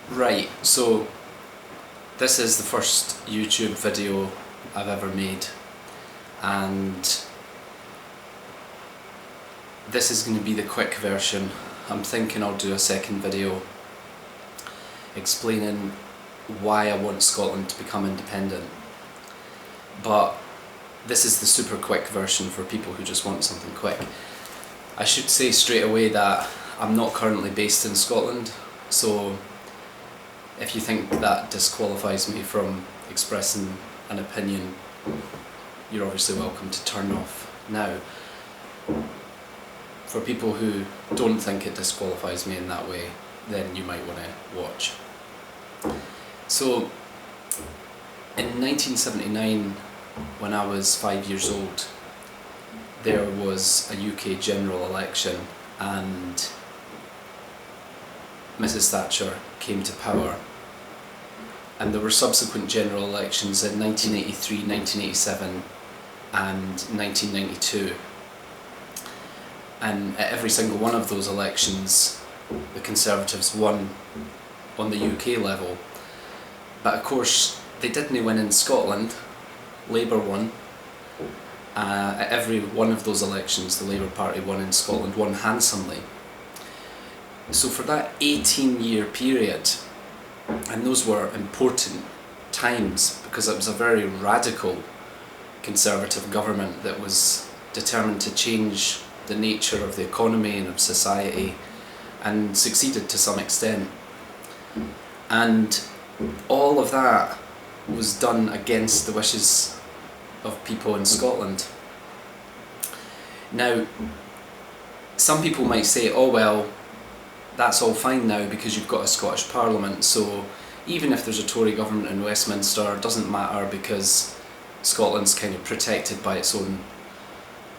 Right, so this is the first YouTube video I've ever made, and this is going to be the quick version. I'm thinking I'll do a second video explaining why I want Scotland to become independent, but this is the super quick version for people who just want something quick. I should say straight away that I'm not currently based in Scotland, so if you think that disqualifies me from expressing an opinion, you're obviously welcome to turn off now. For people who don't think it disqualifies me in that way, then you might want to watch. So, in 1979, when I was 5 years old, there was a UK general election and Mrs Thatcher came to power, and there were subsequent general elections in 1983, 1987 and 1992, and at every single one of those elections the Conservatives won on the UK level, but of course they didn't win in Scotland. Labour won. At every one of those elections the Labour Party won in Scotland, won handsomely. So for that 18-year period, and those were important times because it was a very radical Conservative government that was determined to change the nature of the economy and of society, and succeeded to some extent. And all of that was done against the wishes of people in Scotland. Now, some people might say, oh well, that's all fine now because you've got a Scottish Parliament, so even if there's a Tory government in Westminster, it doesn't matter because Scotland's kind of protected by its own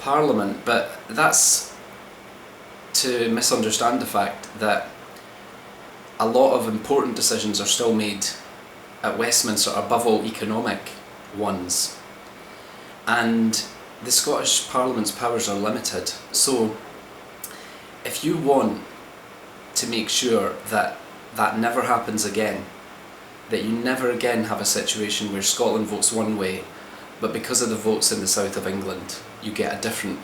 Parliament. But that's to misunderstand the fact that a lot of important decisions are still made at Westminster, above all economic ones, and the Scottish Parliament's powers are limited. So if you want to make sure that that never happens again, that you never again have a situation where Scotland votes one way, but because of the votes in the south of England you get a different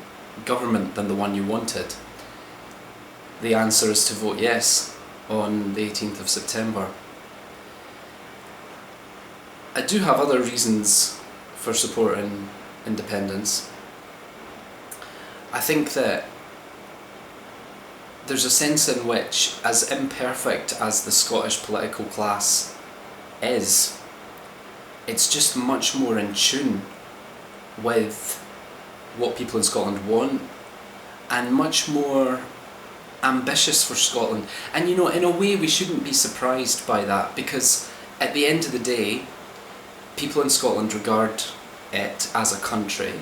government than the one you wanted, the answer is to vote yes on the 18th of September. I do have other reasons for supporting independence. I think that there's a sense in which, as imperfect as the Scottish political class is, it's just much more in tune with what people in Scotland want, and much more ambitious for Scotland. And you know, in a way we shouldn't be surprised by that, because at the end of the day, people in Scotland regard it as a country.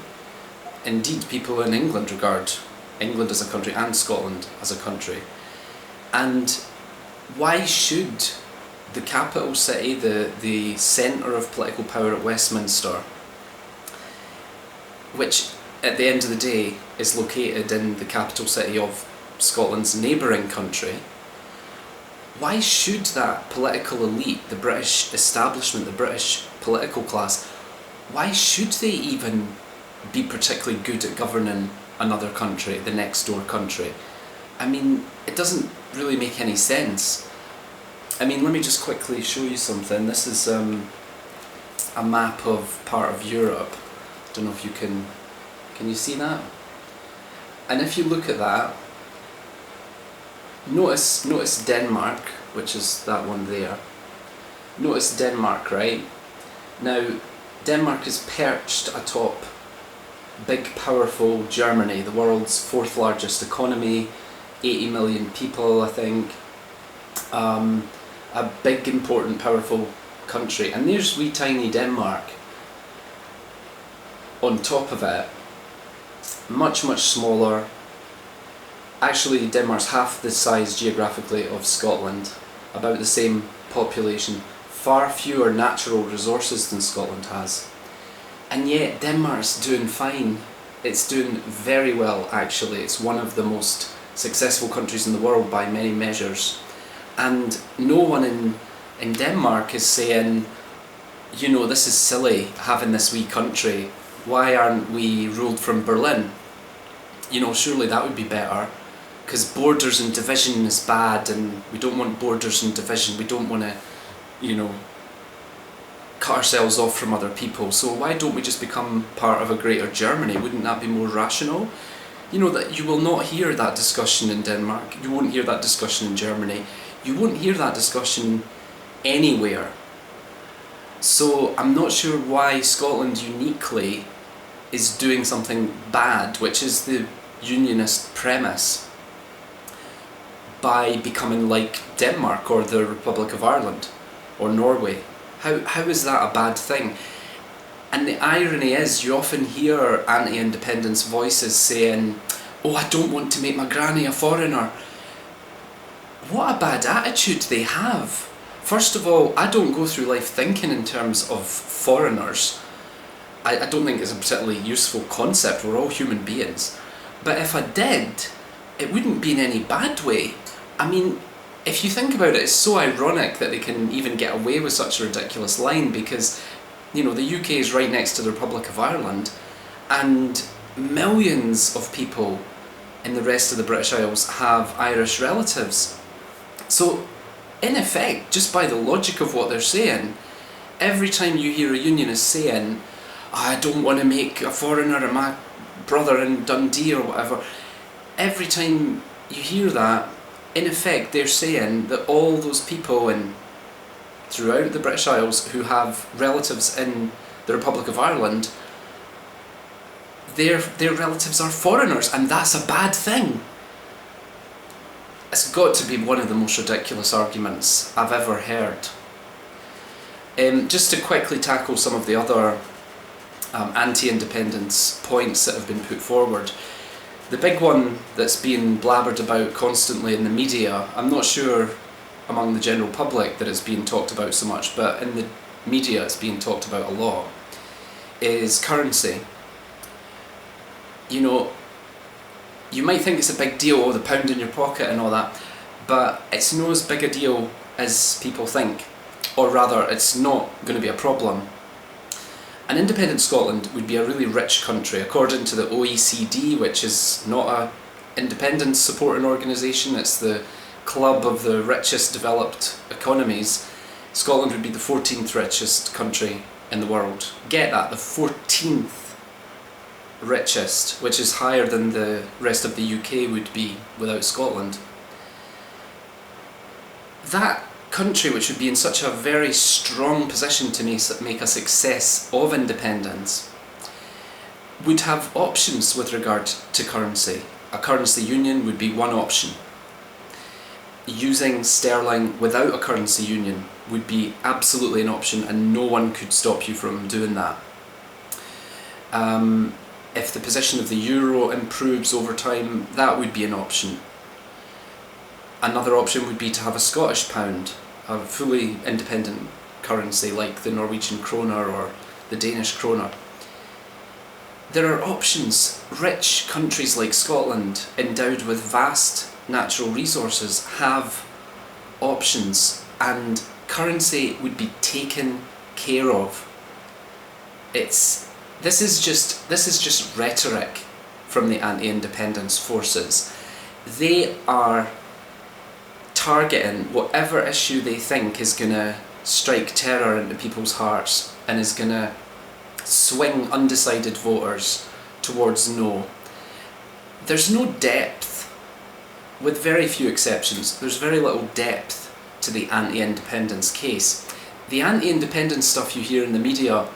Indeed, people in England regard England as a country and Scotland as a country. And why should the capital city, the centre of political power at Westminster, which at the end of the day is located in the capital city of Scotland's neighbouring country, why should that political elite, the British establishment, the British political class, why should they even be particularly good at governing another country, the next door country? I mean, it doesn't really make any sense. I mean, let me just quickly show you something. This is a map of part of Europe. I don't know if you can you see that? And if you look at that, notice Denmark, which is that one there. Notice Denmark, right? Now, Denmark is perched atop big, powerful Germany, the world's fourth largest economy, 80 million people, I think. A big, important, powerful country. And there's wee tiny Denmark on top of it, much, much smaller. Actually, Denmark's half the size geographically of Scotland, about the same population, far fewer natural resources than Scotland has. And yet Denmark's doing fine. It's doing very well, actually. It's one of the most successful countries in the world by many measures. And no one in in Denmark is saying, you know, this is silly having this wee country. Why aren't we ruled from Berlin? You know, surely that would be better, because borders and division is bad, and we don't want borders and division. We don't want to, you know, cut ourselves off from other people. So why don't we just become part of a greater Germany? Wouldn't that be more rational? You know, that you will not hear that discussion in Denmark. You won't hear that discussion in Germany. You won't hear that discussion anywhere. So I'm not sure why Scotland uniquely is doing something bad, which is the unionist premise, by becoming like Denmark or the Republic of Ireland or Norway. How is that a bad thing? And the irony is, you often hear anti-independence voices saying, oh, I don't want to make my granny a foreigner. What a bad attitude they have. First of all, I don't go through life thinking in terms of foreigners. I don't think it's a particularly useful concept. We're all human beings. But if I did, it wouldn't be in any bad way. I mean, if you think about it, it's so ironic that they can even get away with such a ridiculous line, because, you know, the UK is right next to the Republic of Ireland, and millions of people in the rest of the British Isles have Irish relatives. So, in effect, just by the logic of what they're saying, every time you hear a unionist saying, I don't want to make a foreigner my brother in Dundee or whatever, every time you hear that, in effect they're saying that all those people throughout the British Isles who have relatives in the Republic of Ireland, their relatives are foreigners, and that's a bad thing. It's got to be one of the most ridiculous arguments I've ever heard. Just to quickly tackle some of the other anti-independence points that have been put forward. The big one that's being blabbered about constantly in the media, I'm not sure among the general public that it's being talked about so much, but in the media it's being talked about a lot, is currency. You know, you might think it's a big deal, oh, the pound in your pocket and all that, but it's not as big a deal as people think, or rather, it's not going to be a problem. An independent Scotland would be a really rich country. According to the OECD, which is not an independence supporting organisation, it's the club of the richest developed economies, Scotland would be the 14th richest country in the world. Get that, the 14th richest, which is higher than the rest of the UK would be without Scotland. That country, which would be in such a very strong position to make a success of independence, would have options with regard to currency. A currency union would be one option. Using sterling without a currency union would be absolutely an option, and no one could stop you from doing that. If the position of the euro improves over time, that would be an option. Another option would be to have a Scottish pound, a fully independent currency like the Norwegian kroner or the Danish kroner. There are options. Rich countries like Scotland, endowed with vast natural resources, have options, and currency would be taken care of. This is just rhetoric from the anti-independence forces. They are targeting whatever issue they think is going to strike terror into people's hearts and is going to swing undecided voters towards no. There's no depth, with very few exceptions, there's very little depth to the anti-independence case. The anti-independence stuff you hear in the media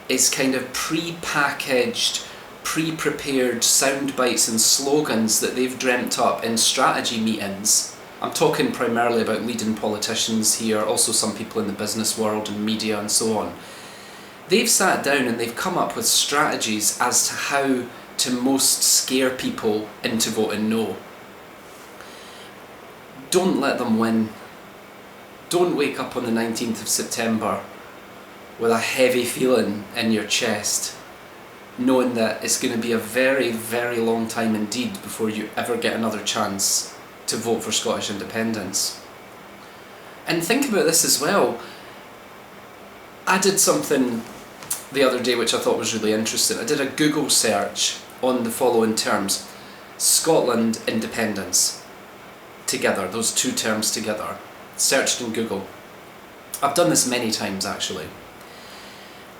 is kind of pre-packaged, pre-prepared sound bites and slogans that they've dreamt up in strategy meetings. I'm talking primarily about leading politicians here, also some people in the business world and media and so on. They've sat down and they've come up with strategies as to how to most scare people into voting no. Don't let them win. Don't wake up on the 19th of September with a heavy feeling in your chest, knowing that it's going to be a very, very long time indeed before you ever get another chance to vote for Scottish independence. And think about this as well. I did something the other day which I thought was really interesting. I did a Google search on the following terms: Scotland independence, together, those two terms together, searched in Google. I've done this many times actually,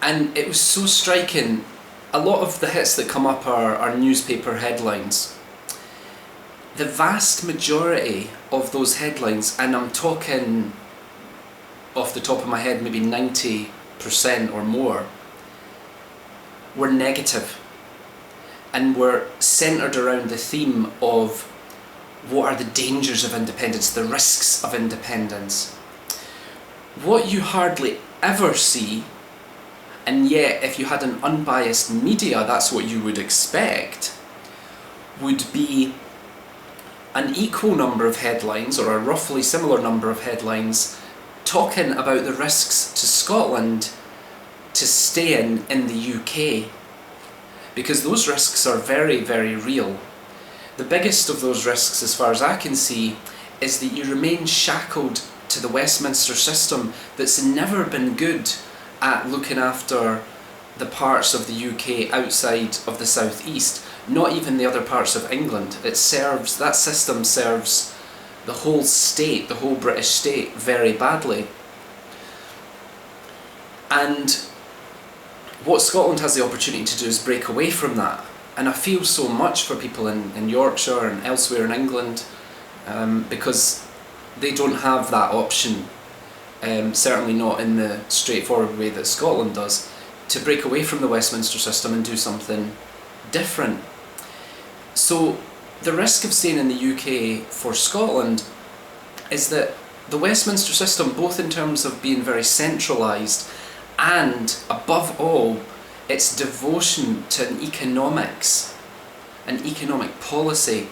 and it was so striking. A lot of the hits that come up are newspaper headlines. The vast majority of those headlines, and I'm talking off the top of my head maybe 90% or more, were negative and were centred around the theme of what are the dangers of independence, the risks of independence. What you hardly ever see, and yet if you had an unbiased media that's what you would expect, would be an equal number of headlines, or a roughly similar number of headlines, talking about the risks to Scotland to stay in the UK. Because those risks are very, very real. The biggest of those risks, as far as I can see, is that you remain shackled to the Westminster system that's never been good at looking after the parts of the UK outside of the South East, not even the other parts of England. That system serves the whole state, the whole British state, very badly. And what Scotland has the opportunity to do is break away from that. And I feel so much for people in Yorkshire and elsewhere in England, because they don't have that option, certainly not in the straightforward way that Scotland does, to break away from the Westminster system and do something different. So the risk of staying in the UK for Scotland is that the Westminster system, both in terms of being very centralised and, above all, its devotion to an economic policy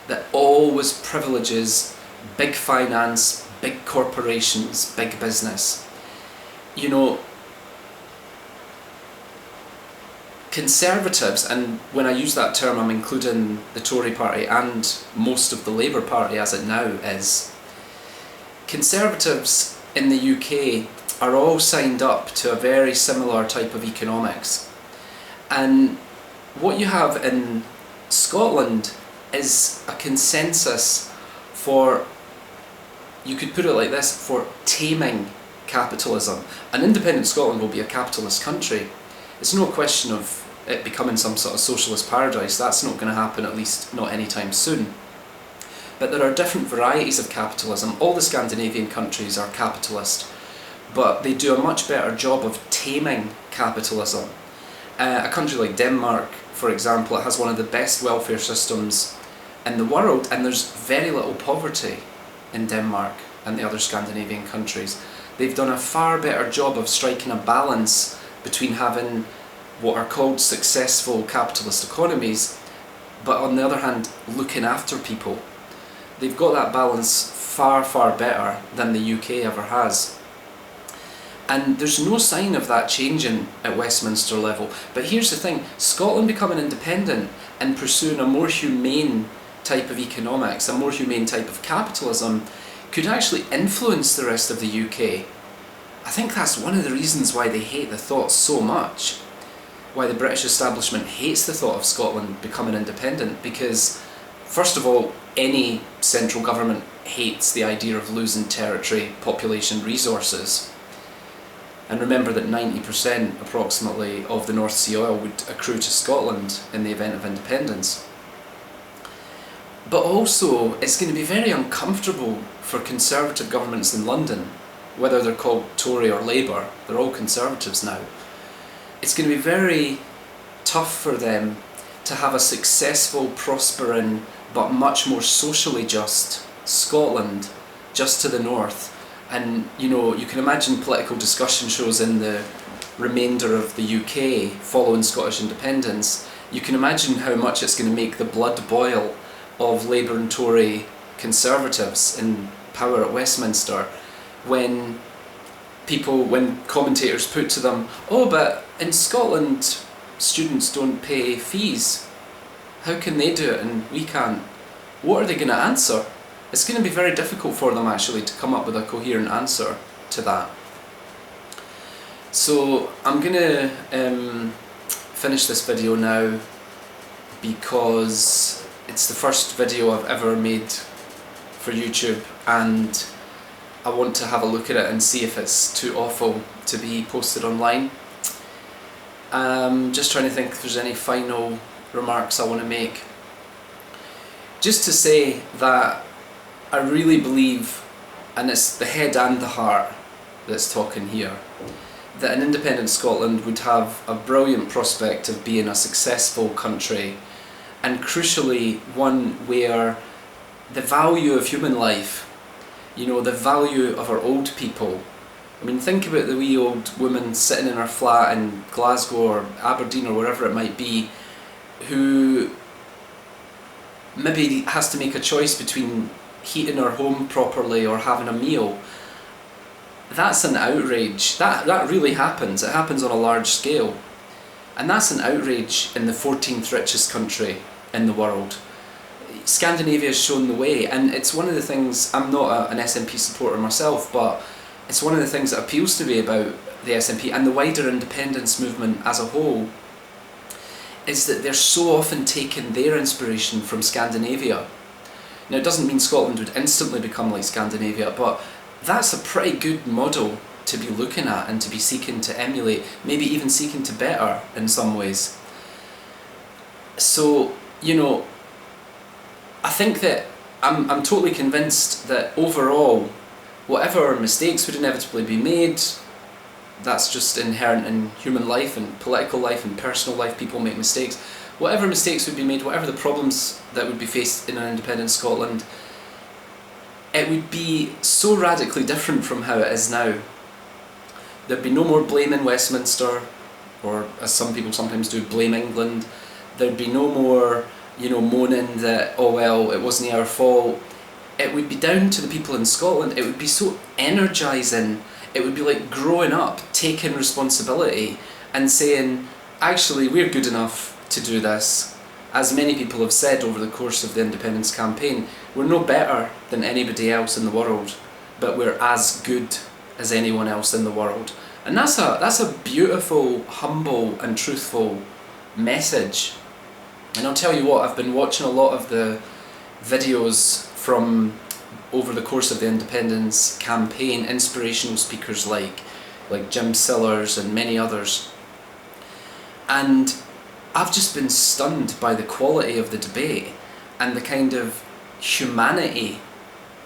that always privileges big finance, big corporations, big business. You know, Conservatives, and when I use that term I'm including the Tory party and most of the Labour Party as it now is, Conservatives in the UK are all signed up to a very similar type of economics. And what you have in Scotland is a consensus for, you could put it like this, for taming capitalism. An independent Scotland will be a capitalist country. It's no question of it becoming some sort of socialist paradise. That's not going to happen, at least not anytime soon. But there are different varieties of capitalism. All the Scandinavian countries are capitalist, but they do a much better job of taming capitalism. A country like Denmark, for example, it has one of the best welfare systems in the world, and there's very little poverty in Denmark and the other Scandinavian countries. They've done a far better job of striking a balance between having what are called successful capitalist economies, but on the other hand, looking after people. They've got that balance far, far better than the UK ever has. And there's no sign of that changing at Westminster level. But here's the thing, Scotland becoming independent and pursuing a more humane type of economics, a more humane type of capitalism, could actually influence the rest of the UK. I think that's one of the reasons why they hate the thought so much, why the British establishment hates the thought of Scotland becoming independent, because first of all, any central government hates the idea of losing territory, population, resources. And remember that 90% approximately of the North Sea oil would accrue to Scotland in the event of independence. But also, it's going to be very uncomfortable for Conservative governments in London, whether they're called Tory or Labour, they're all Conservatives now. It's going to be very tough for them to have a successful, prospering, but much more socially just Scotland just to the north. And you know, you can imagine political discussion shows in the remainder of the UK following Scottish independence. You can imagine how much it's going to make the blood boil of Labour and Tory Conservatives in power at Westminster when commentators put to them, oh, but in Scotland students don't pay fees. How can they do it and we can't? What are they going to answer? it's going to be very difficult for them actually to come up with a coherent answer to that. So I'm going to finish this video now, because it's the first video I've ever made for YouTube, and I want to have a look at it and see if it's too awful to be posted online. Just trying to think if there's any final remarks I want to make. Just to say that I really believe, and it's the head and the heart that's talking here, that an independent Scotland would have a brilliant prospect of being a successful country, and crucially one where the value of human life, you know, the value of our old people. I mean, think about the wee old woman sitting in her flat in Glasgow or Aberdeen or wherever it might be, who maybe has to make a choice between heating her home properly or having a meal. That's an outrage. That really happens. It happens on a large scale. And that's an outrage in the 14th richest country in the world. Scandinavia has shown the way, and it's one of the things, I'm not an SNP supporter myself, but it's one of the things that appeals to me about the SNP and the wider independence movement as a whole, is that they're so often taking their inspiration from Scandinavia. Now, it doesn't mean Scotland would instantly become like Scandinavia, but that's a pretty good model to be looking at and to be seeking to emulate, maybe even seeking to better in some ways. So, you know, I think that I'm totally convinced that overall, whatever mistakes would inevitably be made, that's just inherent in human life and political life and personal life, people make mistakes. Whatever mistakes would be made, whatever the problems that would be faced in an independent Scotland, it would be so radically different from how it is now. There'd be no more blame in Westminster, or as some people sometimes do, blame England. There'd be no more, you know, moaning that, oh well, it wasn't our fault. It would be down to the people in Scotland. It would be so energising. It would be like growing up, taking responsibility and saying, actually, we're good enough to do this. As many people have said over the course of the independence campaign, we're no better than anybody else in the world, but we're as good as anyone else in the world. And that's a beautiful, humble and truthful message. And I'll tell you what, I've been watching a lot of the videos from over the course of the independence campaign, inspirational speakers like Jim Sillars and many others. And I've just been stunned by the quality of the debate and the kind of humanity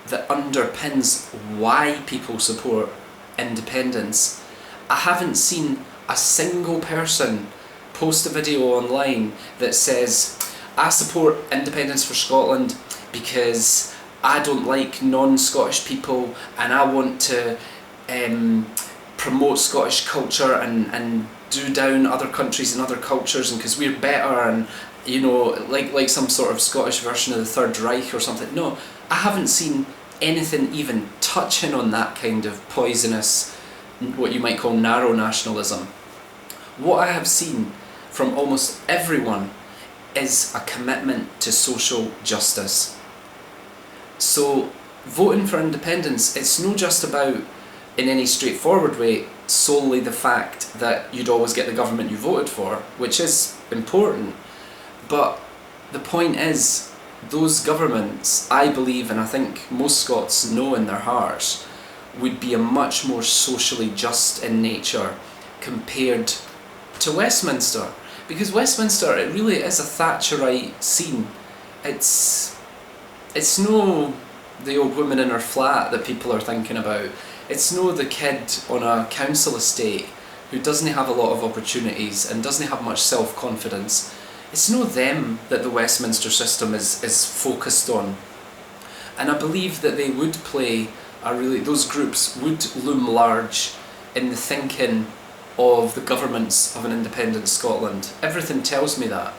that underpins why people support independence. I haven't seen a single person post a video online that says, I support independence for Scotland because I don't like non-Scottish people and I want to promote Scottish culture and do down other countries and other cultures, and because we're better, and you know, like some sort of Scottish version of the Third Reich or something. No, I haven't seen anything even touching on that kind of poisonous, what you might call narrow nationalism. What I have seen from almost everyone is a commitment to social justice. So voting for independence, it's not just about, in any straightforward way, solely the fact that you'd always get the government you voted for, which is important. But the point is, those governments, I believe, and I think most Scots know in their hearts, would be a much more socially just in nature compared to Westminster. Because Westminster, it really is a Thatcherite scene. It's no the old woman in her flat that people are thinking about. It's no the kid on a council estate who doesn't have a lot of opportunities and doesn't have much self-confidence. It's no them that the Westminster system is focused on. And I believe that they would play those groups would loom large in the thinking of the governments of an independent Scotland. Everything tells me that.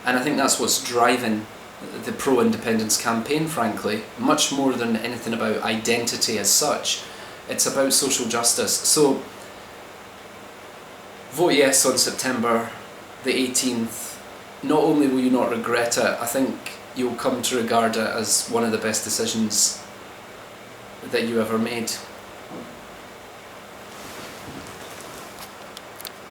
And I think that's what's driving the pro-independence campaign, frankly, much more than anything about identity as such. It's about social justice. So, vote yes on September the 18th. Not only will you not regret it, I think you'll come to regard it as one of the best decisions that you ever made.